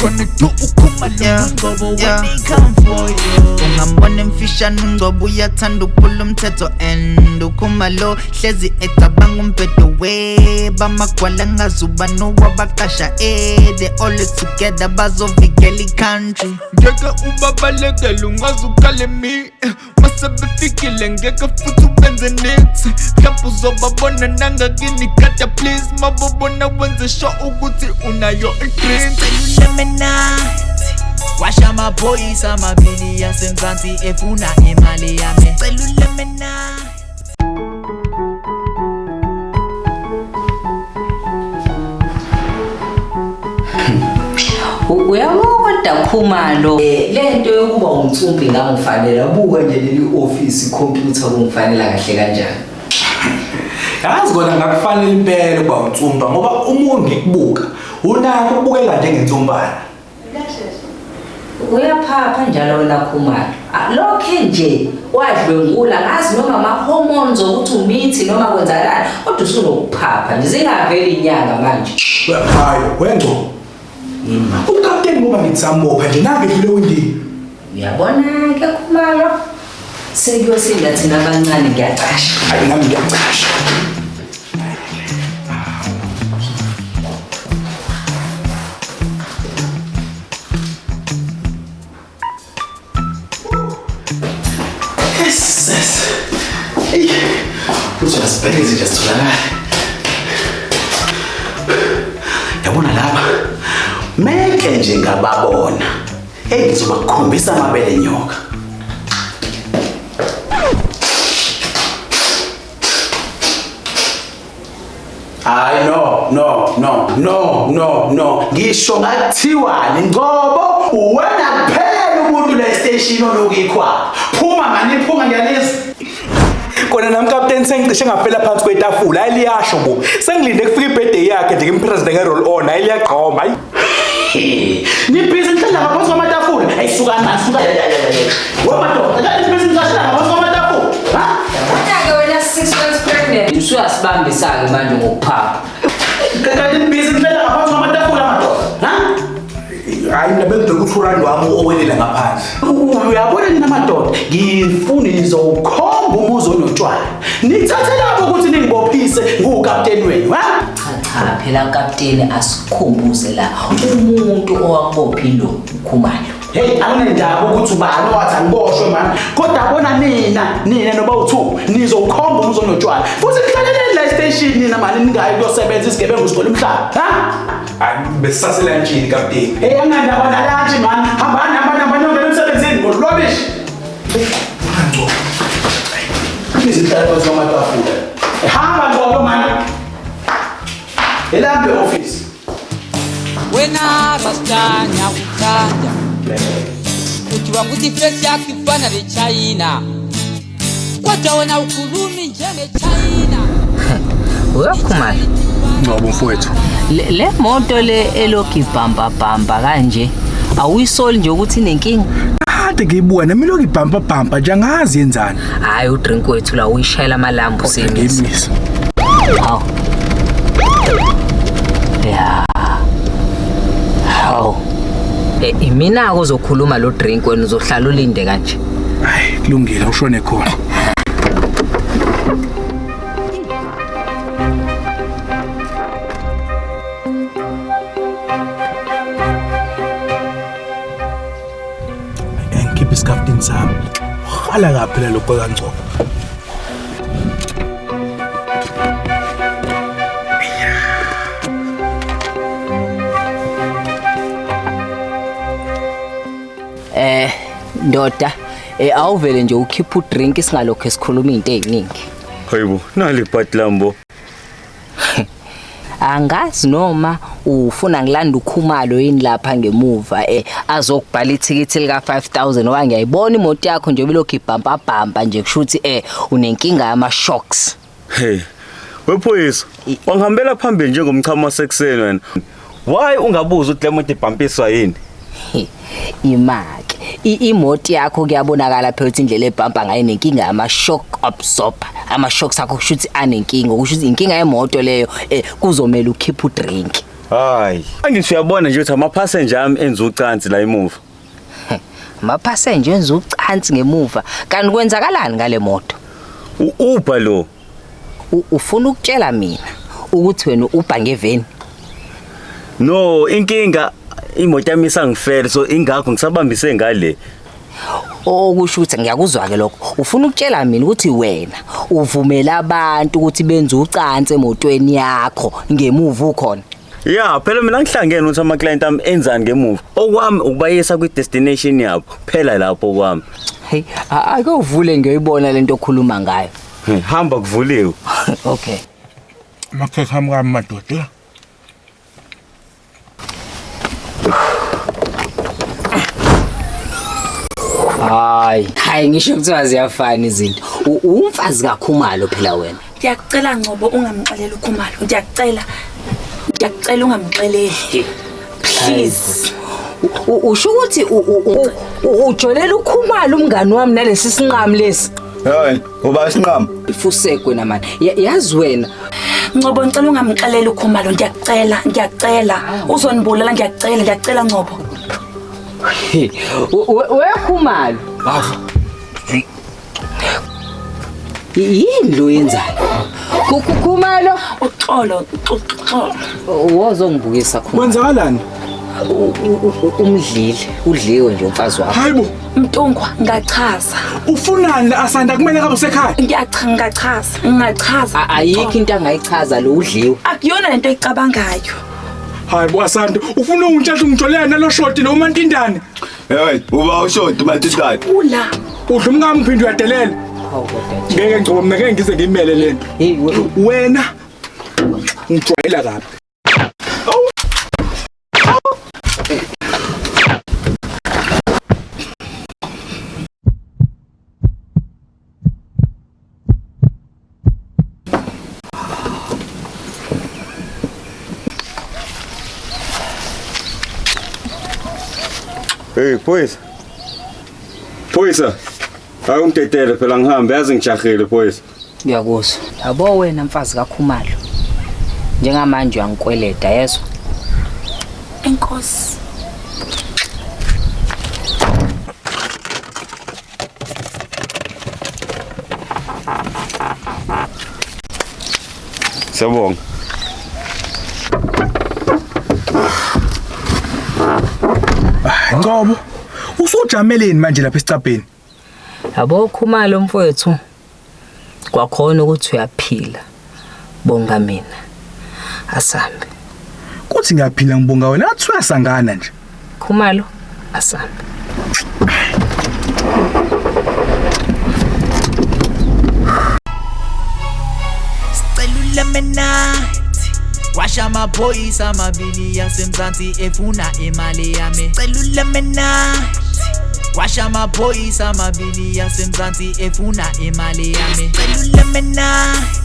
connect ukhumalo Ngcobo when they come for you. Ungambona emfishane Ngcobo uyathanda ukuphula umthetho and ukhumalo hlezi ecabanga umbhedo we bamagwala ngazuba nowabaqasha they all together bazovikela i-country. Ngeke ubabalekele ungazukale mi masebefikile ngeke futhi ubenze nix mhlawumbe uzobabona nangakini kata please mabobona wenze sure ukuthi unayo i-drink. Washa amaphoyisa amabili yasemzansi efuna imali yami. Celule mina Uyabona Khumalo lento yokuba umthumbi ngangifanele abuka nje leli office computer kungifanele kahle kanjani. Yazi kona ngakufanele impela kuba umthumba ngoba umuntu ngikubuka unako ukubukela njengentsumbana. Uyaphapha njalo wena Khumalo. Lokho nje wadlwengula ngazi noma ama hormones ukuthi umithi noma kwenzakala kodwa usunokuphapha nje zingaveli inyanga manje. Hayi wenzo. Ukapteni ngoba ngitsamopha nje nange kule windini. Uyabona ke Khumalo sekuyosinda thina abancane ngiyaqasha. Hayi nami ngiyaqasha. Yes. Hey. Just busy just to la. Yabona lapha. Meke nje ngababona. Ngizobakhombisa amabele nyoka. Hayi no. Ngisho ngathiwani Ngcobo uwena kuphela umuntu le station olokuyikhwa. Phuma ngiyaleza. Kona nami captain sengicishe ngafela phansi kwetafula ayiliyasho bo. Sengilinde kufika ibirthday yakhe nje ngimpresident ngeroll on ayiliyaqhoma hayi. Nibhizi ngihlala ngaphansi kwamatafula. Ayisuka nasuka. Wamadoda, nibhizi ngihlala ngaphansi kwamatafula. Ha? Wena-ke wena 6 months pregnant. Usuyasibambisa-ke manje ngokuphapha. Kanti nibhizi ngihlala ngaphansi kwamatafula madoda. Ha? Hayi mina bengikuthurani wami owelela ngaphansi. Uyabona nina madoda, ngifuna nizowukhomba umuzi onotshwala. Nithathe lapho ukuthi ningibophise ngukapteni wenu, ha? Cha phela kapteni asikhumbuze la umuntu owakubophilo Khumalo. Hey anginendaba ukuthi ubani owathi angiboshwe man. Kodwa bona nina noba u2 nizowukhomba umuzi onotshwala. Futhi kuhlaleleni la station nina manje ningayi kuyosebenza isigebengu sigcwele umhlaba, ha? Hayi besasela njini kapteni. Hey anginendaba nalanje man. Hambani yongena emsebenzini ngolwabish. Ngco. Izinhlalo kwamatafula. Hamba Ngcobo man. Elambe office. Wena rastanya kutanda. Ukiwa kuti face yako ifana le China. Kwata wana ukulumi njenge China. Wewe Khumalo. Ngcobo mfowethu. Le moto le eloki bhamba kanje. Awuyisoli nje ukuthi inenkinga. Kade ngiyibuka nami loki bhamba nje angazi yenzani. Hayi udrink wethu la uyishayela amalambu semisi. Hawu. Ya. Hawu. Imina uzokhuluma lo drink wena uzohlala ulinde kanje. Hayi kulungile ushone khona. Ngikhipha iskaftin sami. Hala kaphi lo bheka Ngcobo. Ndoda awuvele nje ukhipha udrink isingalokho esikhuluma izinto eziningi. Hayibo nali bhatlambo. Angazi noma ufuna ngilanda uKhumalo yini lapha ngemuva azokubhala ithikithi lika 5000 oba ngiyayibona imoto yakho nje bilokhu ibhampa nje kushuthi unenkinga yama shocks. Hey wephoyisa wangihambela phambili njengomchamo wasekuseni wena. Why ungabuza ukuthi le moto ibhampiswa yini? Imake imoto yakho kuyabonakala phela ukuthi indlela ebhampa ngayo nenkinga yama shock absorber. Ama shocks akho kushuthi anenkinga ukushuthi inkinga yemoto leyo kuzomela ukhipha udrink. Hayi, angithi uyabona nje ukuthi ama-passenger ami enza ucansi la emuva. Ama-passenger enza ucansi ngemuva. Kanti kwenzakalani ngale moto? U-Uber lo. Ufuna ukutshela mina ukuthi wena u-Uber ngeveni? No, inkinga imoto yami isangifela so ingakho ngisabambise ngale. Okusho ukuthi ngiyakuzwa ke lokho. Ufuna ukutshela mina ukuthi wena uvumela abantu ukuthi benze ucansi emotweni yakho ngemuva ukhona? Ya, phela mina ngihlangene ukuthi ama-client ami enzani ngemuva. Okwami ukubayisa kwi-destination yabo. Phela lapho kwami. Hey, ake uvule ngiyibona lento okhuluma ngayo. Hamba kuvuliwe. Okay. Makhekhe ami kami madoda. Hayi ngisho kuthiwa ziyafana izinto. Umfazi kaKhumalo phela wena. Ngiyacela Ngcobo ungamxeleli uKhumalo. Ngiyacela ungamxeleli. Please. Usho ukuthi ujolela uKhumalo umngani wami nalesi sinqami lesi. Hayi, uba isinqamo. Ifusekwe namani. Yazi wena. Ngcobo ngicela ungamxeleli uKhumalo. Ngiyacela. Uzonibulala ngiyacela Ngcobo. Wekhumalo. Yini lo yenzayo? Khumalo, uxolo. Wozongibukisa Khumalo. Kwenzakalani? Udliwe nje umfazi wakho. Hayibo, Mtungwa ngachaza. ufunani la asanda kumele kabe usekhaya? Ngachaza. Ayikho into angayichaza lo udliwe. Akuyona lento oyicabangayo. Hayibo asanda, ufuna ungitshela ngijolele nalo shoti lo mantindane. Hey, uba ushoti mantindane. Ula. Udla umngami uphinde uyadelela. Ngeke Ngcobo mina ngeke ngize ngimele lento. Hey Wena ngijwayela kabi. Hey, Phoyisa. Awungidedele phela ngihambe yazi ngijahile Phoyisa. ngiyakuzwa. Yabo wena mfazi kaKhumalo. Njengamanje uyangikweleda yezwa. Enkosi. Siyabonga. Ngcobo, usujameleni manje lapha esicabheni? Yabo Khumalo mfowethu. Kwakhona ukuthi uyaphila. Bonga mina. Asambe. Kuthi ngiyaphila ngibonga wena athi uyasangana nje. Khumalo, asambe. Celula menathi washa amaphoyisa amabili yasemzansi efuna imali yami. Celula menathi washa amaphoyisa amabili yasemzansi efuna imali yami. Celula menathi